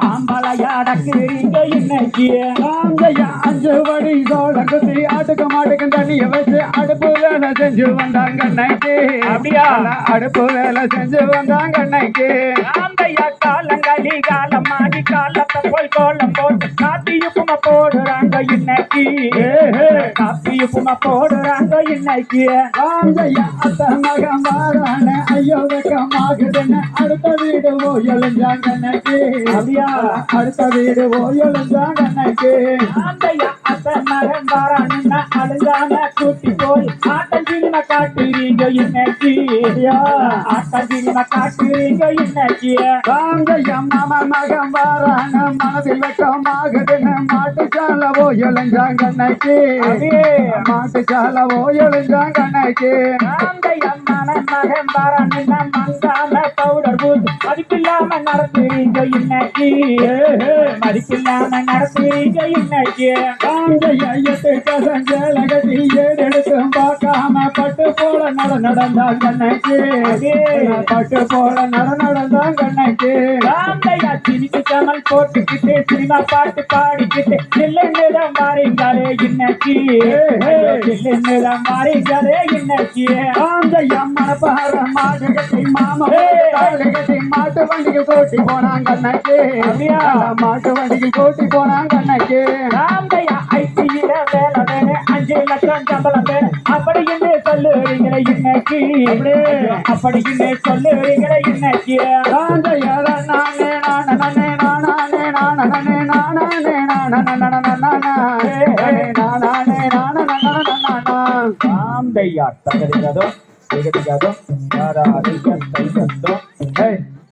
ஆம்பளையாடக்குறீங்க இன்னைக்கு ஆந்தையா 5 வடி சோழ குத்தி அடுக்க மாட்டுக்கு தண்ணிய வச்சு அடுப்பு வேலை செஞ்சு வந்தாங்க அன்னைக்கு. அப்படியா? அடுப்பு வேலை செஞ்சு வந்தாங்க அன்னைக்கு. ஆந்தையா காலங்களி காலம் மாடி காலத்தை போய் கோலம் போட்டு காப்பியுப்புமா போடுறாங்க இன்னைக்கு. காப்பியுப்புமா போடுறாங்க இன்னைக்கு. ஆந்தையா அத்த மகன் வாரான ஐயோ வெக்கமாகுதுன்னு அடுத்த வீடு போயொழிஞ்சாங்க அன்னைக்கு. அப்படியா? அடுத்த வீடு போயொழிஞ்சாங்க அன்னைக்கு. ஆந்தையா அத்த மகன் வாரானுன்னா அழுதான கூட்டி போய் ஆட்டம் சினிமா காட்டுறீங்க இன்னைக்கு. ஆட்டம் சினிமா காட்டுறீங்க இன்னைக்கு. ஆந்தையா மாமா மகன் வாரான மனதில் வெக்கமாகுதுன்னு மாட்டுச்சால போயொழிஞ்சாங்க அன்னைக்கு. மாட்டுச்சால போயொழிஞ்சாங்க அன்னைக்கு. ஆந்தையா மகன் வாரானுன்னா மங்கான பவுடர் பூத்து மதிப்பில்லாம நடத்துறீங்க இன்னைக்கு. மதிப்பில்லாம நடத்துறீங்க இன்னைக்கு. ஆந்தையா 8 கசஞ்சல கட்டி ஏடெடுத்தும் பார்க்காம பட்டு போல நடந்தாங்க அன்னைக்கு. பட்டு போல நடந்தாங்க அன்னைக்கு. ஆந்தையா சிரிக்கு கமல் போட்டுக்கிட்டு சினிமா பாட்டு பாடிக்கிட்டு சில்லுன்னுதான் மாறிங்களே இன்னைக்கு. சில்லுன்னுதான் மாறிங்களே இன்னைக்கு. ஆந்தையா மனப்பாற மாடு கட்டி மாமா கட்டி மாட்டு வண்டிக்கு கூட்டி போனாங்க அன்னைக்கு. அப்படியா? மாட்டு வண்டிக்கு கூட்டி போனாங்க அன்னைக்கு. ஆந்தையா ஐடியில வேலை வேணும் 5 லட்சம் சம்பளம் வேணும் அப்படின்னு சொல்லுறீங்களே இன்னைக்கு. அப்படின்னு சொல்லுறீங்களே இன்னைக்கு. ஆந்தையா நானே நானே நானே நானே நானே நானே ஆந்தையா தகதிகாதோ